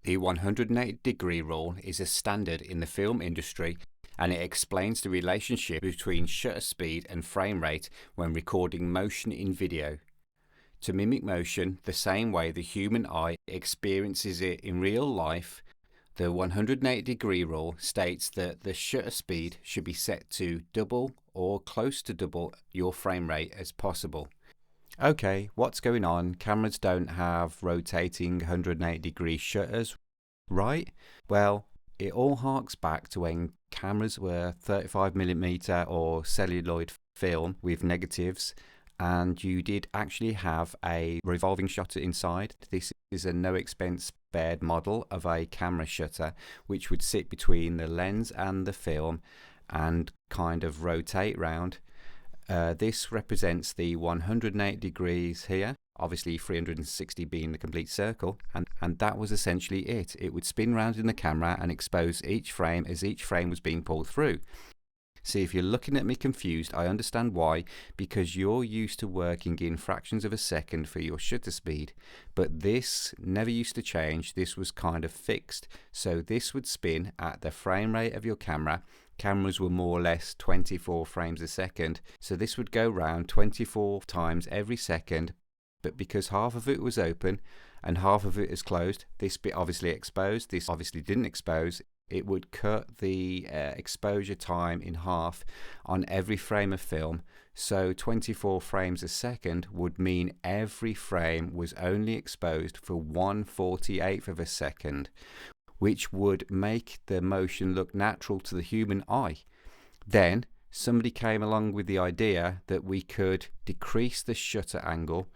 The 180-degree rule is a standard in the film industry, and it explains the relationship between shutter speed and frame rate when recording motion in video. To mimic motion the same way the human eye experiences it in real life, the 180-degree rule states that the shutter speed should be set to double or close to double your frame rate as possible. Okay, what's going on? Cameras don't have rotating 180-degree shutters, right? Well, it all harks back to when cameras were 35mm or celluloid film with negatives, and you did actually have a revolving shutter inside. This is a no expense spared model of a camera shutter which would sit between the lens and the film and kind of rotate round. This represents the 180 degrees here, obviously 360 being the complete circle, and that was essentially it. It would spin round in the camera and expose each frame as each frame was being pulled through. See, if you're looking at me confused, I understand why, because you're used to working in fractions of a second for your shutter speed, but this never used to change. This was kind of fixed, so this would spin at the frame rate of your camera. Cameras were more or less 24 frames a second, so this would go round 24 times every second, but because half of it was open and half of it is closed, this bit obviously exposed, this obviously didn't expose, it would cut the exposure time in half on every frame of film. So 24 frames a second would mean every frame was only exposed for 1/48th of a second, which would make the motion look natural to the human eye. Then somebody came along with the idea that we could decrease the shutter angle.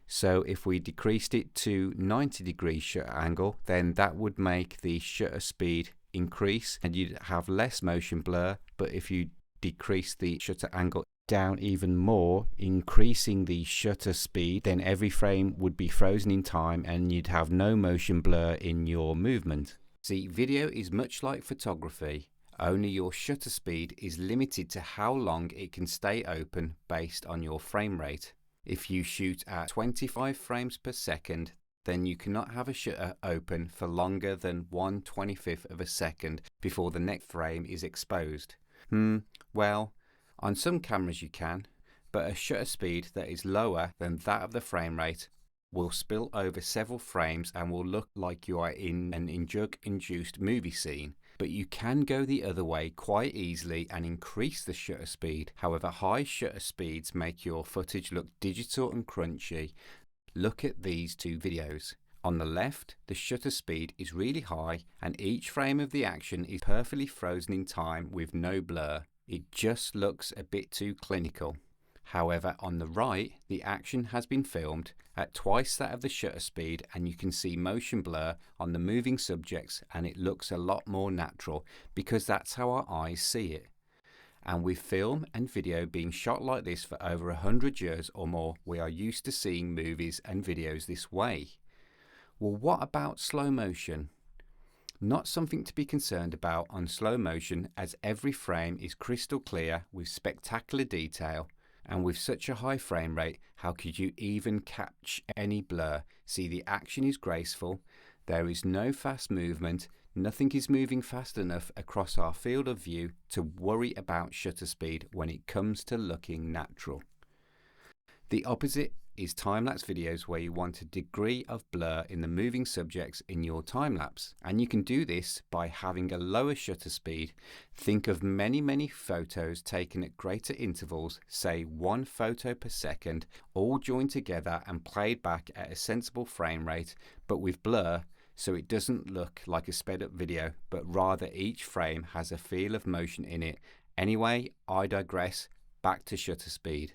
So if we decreased it to 90-degree shutter angle, then that would make the shutter speed increase and you'd have less motion blur. But if you decrease the shutter angle down even more, increasing the shutter speed, then every frame would be frozen in time and you'd have no motion blur in your movement. See, video is much like photography, only your shutter speed is limited to how long it can stay open based on your frame rate. If you shoot at 25 frames per second, then you cannot have a shutter open for longer than 1/25th of a second before the next frame is exposed. Well, on some cameras you can, but a shutter speed that is lower than that of the frame rate will spill over several frames and will look like you are in an drug-induced movie scene. But you can go the other way quite easily and increase the shutter speed. However, high shutter speeds make your footage look digital and crunchy. Look at these two videos. On the left, the shutter speed is really high and each frame of the action is perfectly frozen in time with no blur. It just looks a bit too clinical. However, on the right, the action has been filmed at twice that of the shutter speed and you can see motion blur on the moving subjects and it looks a lot more natural because that's how our eyes see it. And with film and video being shot like this for over 100 years or more, we are used to seeing movies and videos this way. Well, what about slow motion? Not something to be concerned about on slow motion, as every frame is crystal clear with spectacular detail. And with such a high frame rate, how could you even catch any blur? See, the action is graceful, there is no fast movement, nothing is moving fast enough across our field of view to worry about shutter speed when it comes to looking natural. The opposite is time-lapse videos, where you want a degree of blur in the moving subjects in your time-lapse, and you can do this by having a lower shutter speed. Think of many photos taken at greater intervals, say 1 photo per second, all joined together and played back at a sensible frame rate, but with blur, so it doesn't look like a sped up video, but rather each frame has a feel of motion in it. Anyway, I digress. Back to shutter speed.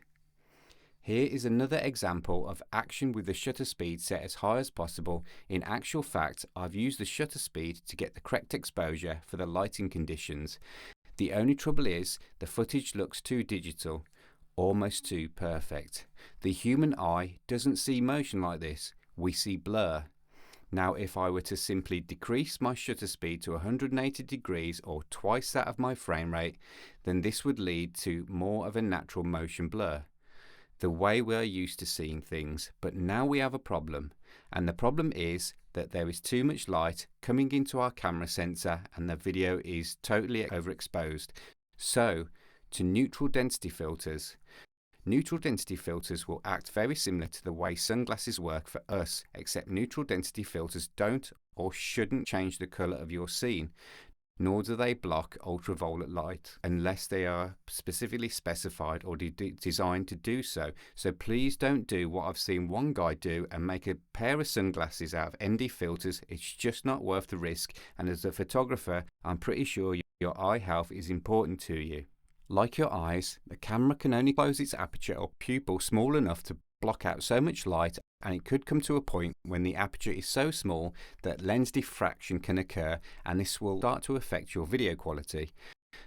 Here is another example of action with the shutter speed set as high as possible. In actual fact, I've used the shutter speed to get the correct exposure for the lighting conditions. The only trouble is the footage looks too digital, almost too perfect. The human eye doesn't see motion like this, we see blur. Now if I were to simply decrease my shutter speed to 180 degrees or twice that of my frame rate, then this would lead to more of a natural motion blur, the way we are used to seeing things. But now we have a problem. And the problem is that there is too much light coming into our camera sensor and the video is totally overexposed. So, to neutral density filters. Neutral density filters will act very similar to the way sunglasses work for us, except neutral density filters don't or shouldn't change the color of your scene, nor do they block ultraviolet light unless they are specifically specified or designed to do so. So please don't do what I've seen one guy do and make a pair of sunglasses out of ND filters. It's just not worth the risk, and as a photographer, I'm pretty sure your eye health is important to you. Like your eyes, the camera can only close its aperture or pupil small enough to block out so much light, and it could come to a point when the aperture is so small that lens diffraction can occur, and this will start to affect your video quality.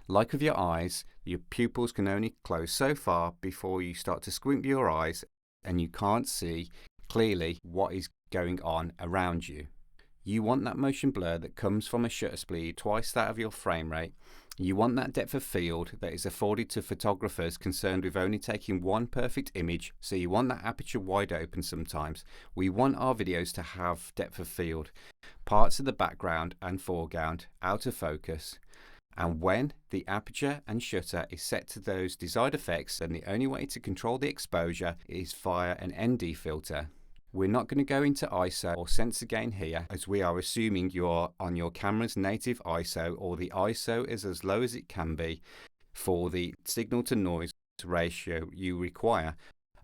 Like with your eyes, your pupils can only close so far before you start to squint your eyes and you can't see clearly what is going on around you. You want that motion blur that comes from a shutter speed twice that of your frame rate. You want that depth of field that is afforded to photographers concerned with only taking one perfect image, so you want that aperture wide open sometimes. We want our videos to have depth of field, parts of the background and foreground out of focus. And when the aperture and shutter is set to those desired effects, then the only way to control the exposure is via an ND filter. We're not going to go into ISO or sensor gain here, as we are assuming you're on your camera's native ISO, or the ISO is as low as it can be for the signal to noise ratio you require.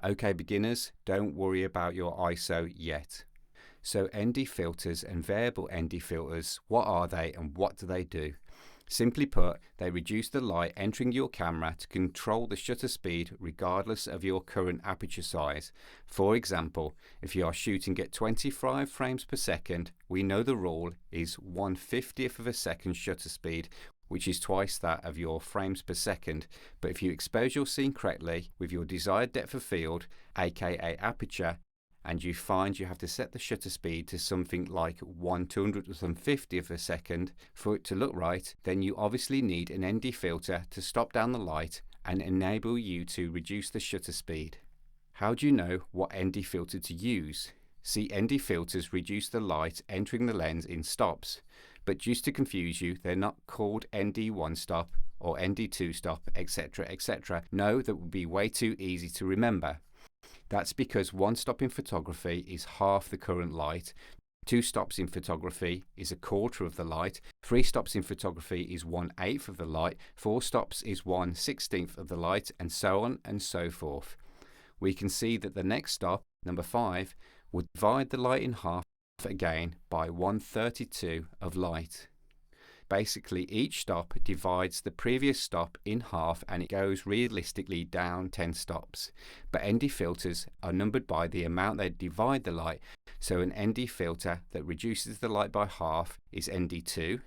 Okay beginners, don't worry about your ISO yet. So ND filters and variable ND filters, what are they and what do they do? Simply put, they reduce the light entering your camera to control the shutter speed regardless of your current aperture size. For example, if you are shooting at 25 frames per second, we know the rule is 1/50th of a second shutter speed, which is twice that of your frames per second. But if you expose your scene correctly with your desired depth of field, aka aperture, and you find you have to set the shutter speed to something like 1/250th of a second for it to look right, then you obviously need an ND filter to stop down the light and enable you to reduce the shutter speed. How do you know what ND filter to use? See, ND filters reduce the light entering the lens in stops, but just to confuse you, they're not called ND1 stop or ND2 stop, etc, etc. No, that would be way too easy to remember. That's because one stop in photography is half the current light, 2 stops in photography is a quarter of the light, 3 stops in photography is 1/8 of the light, 4 stops is 1/16th of the light, and so on and so forth. We can see that the next stop, number 5, would divide the light in half again by 1/32 of light. Basically, each stop divides the previous stop in half, and it goes realistically down 10 stops. But ND filters are numbered by the amount they divide the light. So an ND filter that reduces the light by half is ND2,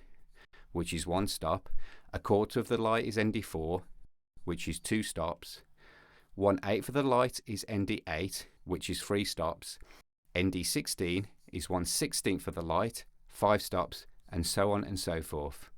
which is 1 stop. A quarter of the light is ND4, which is 2 stops. 1/8 of the light is ND8, which is 3 stops. ND16 is 1/16th of the light, 5 stops, and so on and so forth.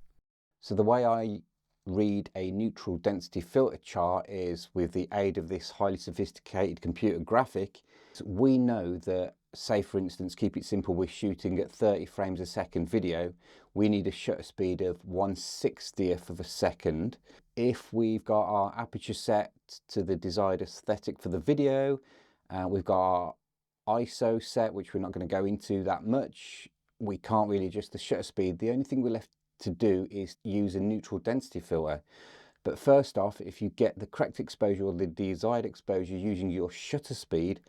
So the way I read a neutral density filter chart is with the aid of this highly sophisticated computer graphic. We know that, say for instance, keep it simple, we're shooting at 30 frames a second video, we need a shutter speed of 1/60th of a second. If we've got our aperture set to the desired aesthetic for the video, we've got our ISO set, which we're not going to go into that much, we can't really adjust the shutter speed. The only thing we're left to do is use a neutral density filter. But first off, if you get the correct exposure or the desired exposure using your shutter speed,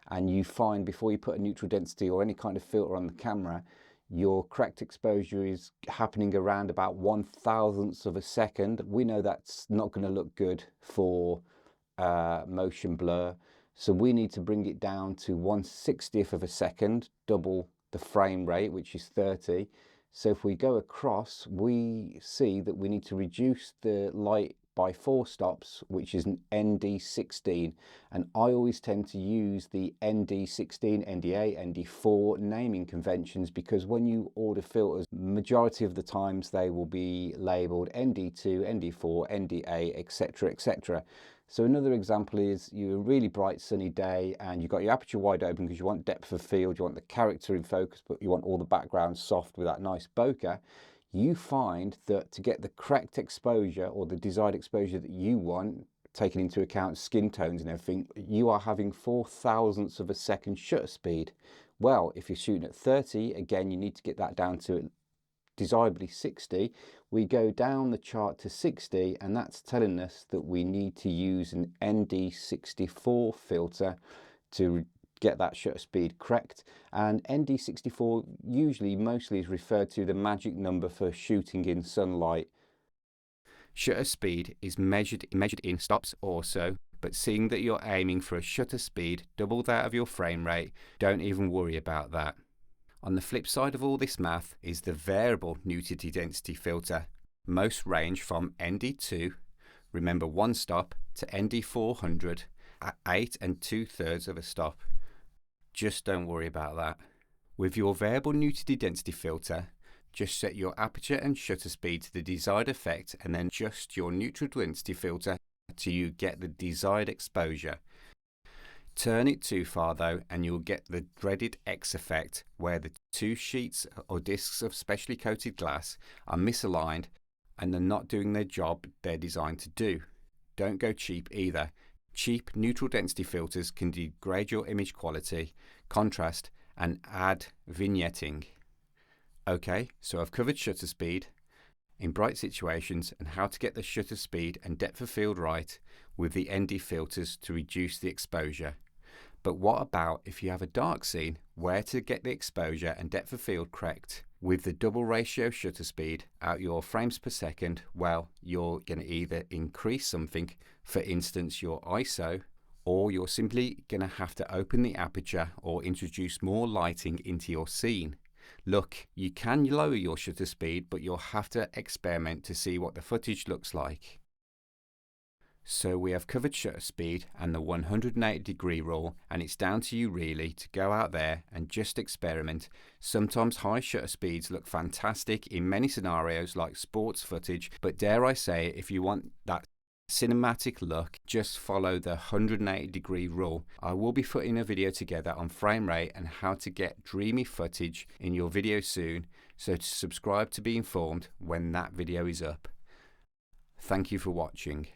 and you find before you put a neutral density or any kind of filter on the camera, your correct exposure is happening around about 1/1000th of a second, we know that's not going to look good for motion blur. So we need to bring it down to 1/60th of a second, double the frame rate, which is 30. So if we go across, we see that we need to reduce the light by 4 stops, which is an ND16, and I always tend to use the ND16, ND8, ND4 naming conventions, because when you order filters, majority of the times they will be labeled ND2, ND4, ND8, etc, etc. So another example is you're a really bright sunny day and you've got your aperture wide open because you want depth of field, you want the character in focus, but you want all the background soft with that nice bokeh. You find that to get the correct exposure, or the desired exposure that you want, taking into account skin tones and everything, you are having 0.004 of a second shutter speed. Well, if you're shooting at 30, again, you need to get that down to desirably 60. We go down the chart to 60, and that's telling us that we need to use an ND64 filter to get that shutter speed correct. And ND64 usually mostly is referred to the magic number for shooting in sunlight. Shutter speed is measured in stops also, but seeing that you're aiming for a shutter speed double that of your frame rate, don't even worry about that. On the flip side of all this math is the variable nudity density filter. Most range from ND2, remember 1 stop, to ND400 at 8 2/3 of a stop. Just don't worry about that. With your variable nudity density filter, just set your aperture and shutter speed to the desired effect, and then adjust your neutral density filter till you get the desired exposure. Turn it too far though and you'll get the dreaded X effect, where the 2 sheets or discs of specially coated glass are misaligned and they're not doing their job they're designed to do. Don't go cheap either. Cheap neutral density filters can degrade your image quality, contrast, and add vignetting. Okay, so I've covered shutter speed in bright situations and how to get the shutter speed and depth of field right with the ND filters to reduce the exposure. But what about if you have a dark scene, where to get the exposure and depth of field correct? With the double ratio shutter speed out your frames per second, well, you're going to either increase something, for instance your ISO, or you're simply going to have to open the aperture or introduce more lighting into your scene. Look, you can lower your shutter speed, but you'll have to experiment to see what the footage looks like. So we have covered shutter speed and the 180-degree rule, and it's down to you really to go out there and just experiment. Sometimes high shutter speeds look fantastic in many scenarios like sports footage, but dare I say, if you want that cinematic look, just follow the 180-degree rule. I will be putting a video together on frame rate and how to get dreamy footage in your video soon, so to subscribe to be informed when that video is up. Thank you for watching.